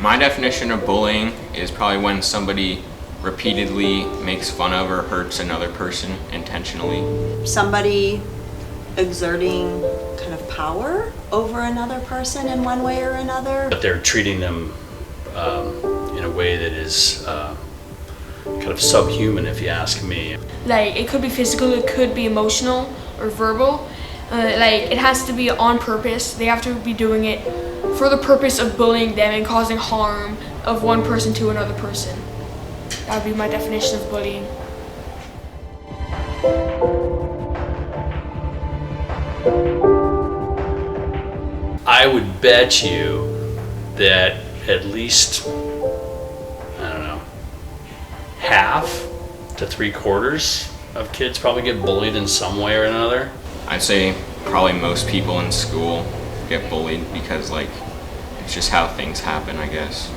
My definition of bullying is probably when somebody repeatedly makes fun of or hurts another person intentionally. Somebody exerting kind of power over another person in one way or another. But they're treating them in a way that is kind of subhuman, if you ask me. Like, it could be physical, it could be emotional or verbal. Like, it has to be on purpose. They have to be doing it for the purpose of bullying them and causing harm of one person to another person. That would be my definition of bullying. I would bet you that at least, I don't know, half to 3/4 of kids probably get bullied in some way or another. I'd say probably most people in school get bullied because, like, it's just how things happen, I guess.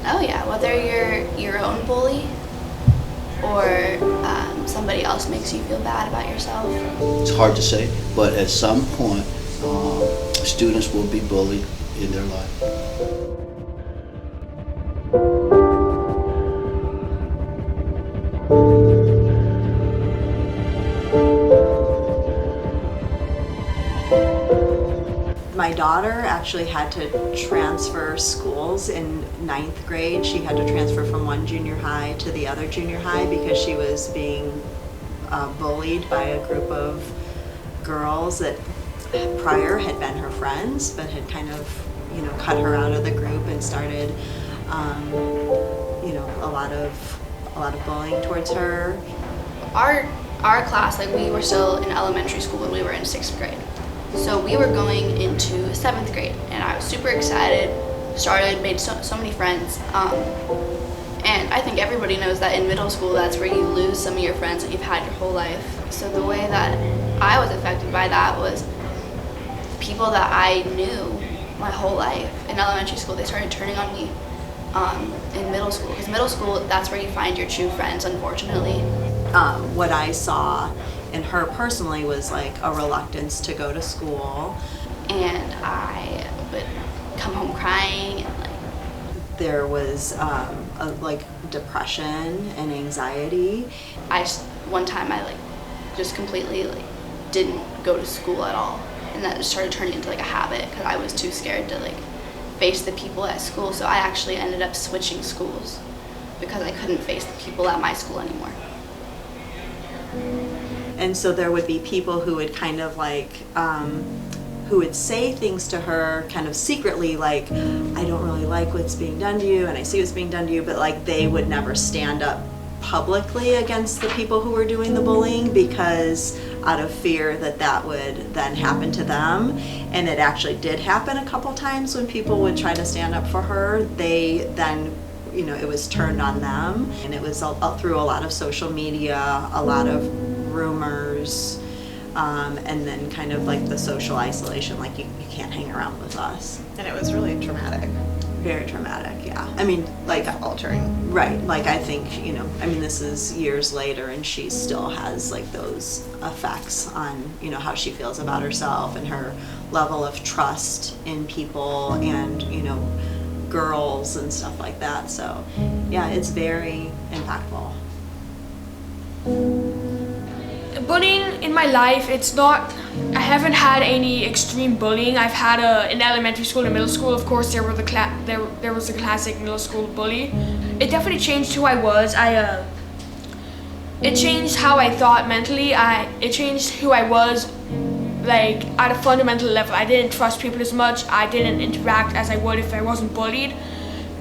Oh yeah, whether you're your own bully or somebody else makes you feel bad about yourself. It's hard to say, but at some point, students will be bullied in their life. My daughter actually had to transfer schools in 9th grade. She had to transfer from one junior high to the other junior high because she was being bullied by a group of girls that prior had been her friends, but had kind of, cut her out of the group and started, a lot of bullying towards her. Our class, like, we were still in elementary school when we were in 6th grade. So we were going into 7th grade, and I was super excited, made so many friends. And I think everybody knows that in middle school, that's where you lose some of your friends that you've had your whole life. So the way that I was affected by that was people that I knew my whole life in elementary school, they started turning on me in middle school. Because middle school, that's where you find your true friends, unfortunately. What I saw in her personally was like a reluctance to go to school. And I would come home crying and there was depression and anxiety. One time I just completely didn't go to school at all, and that just started turning into a habit because I was too scared to face the people at school. So I actually ended up switching schools because I couldn't face the people at my school anymore. And so there would be people who would kind of who would say things to her kind of secretly, like, I don't really like what's being done to you and I see what's being done to you, but they would never stand up publicly against the people who were doing the bullying because out of fear that would then happen to them. And it actually did happen a couple times when people would try to stand up for her. They then, it was turned on them, and it was through a lot of social media, a lot of rumors, and then kind of the social isolation, you can't hang around with us. And it was really traumatic. Very traumatic, yeah. I mean, like, altering. right, like, I think, you know, I mean, this is years later, and she still has, like, those effects on, you know, how she feels about herself and her level of trust in people and, you know, girls and stuff like that. So, yeah, it's very impactful. Bullying in my life, I haven't had any extreme bullying. I've had in elementary school and middle school, of course, there was a classic middle school bully. It definitely changed who I was. It changed how I thought mentally. It changed who I was, like, at a fundamental level. I didn't trust people as much. I didn't interact as I would if I wasn't bullied.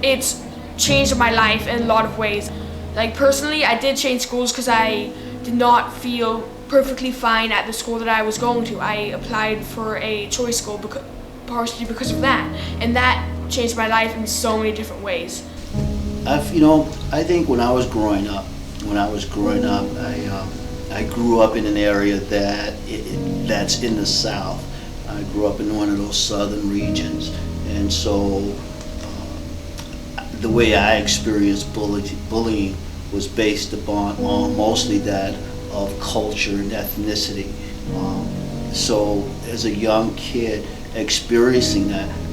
It's changed my life in a lot of ways. Like, personally, I did change schools because I did not feel perfectly fine at the school that I was going to. I applied for a choice school partially because of that, and that changed my life in so many different ways. I think when I was growing up, I grew up in an area that's in the South. I grew up in one of those southern regions, and so the way I experienced bullying was based upon mostly that of culture and ethnicity. So as a young kid experiencing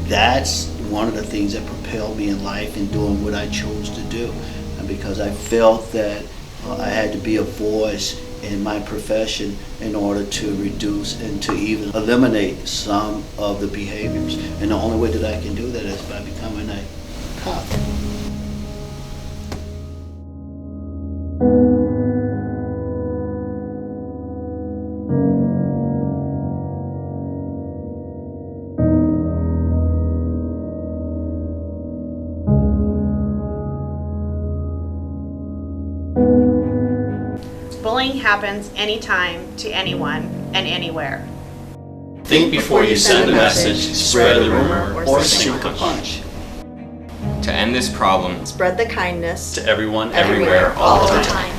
that's one of the things that propelled me in life in doing what I chose to do. And because I felt that I had to be a voice in my profession in order to reduce and to even eliminate some of the behaviors. And the only way that I can do that is by becoming a cop. Bullying happens anytime to anyone and anywhere. Think before you send a message, spread the rumor, or sink the punch. To end this problem, Spread the kindness To everyone, everywhere, all the time.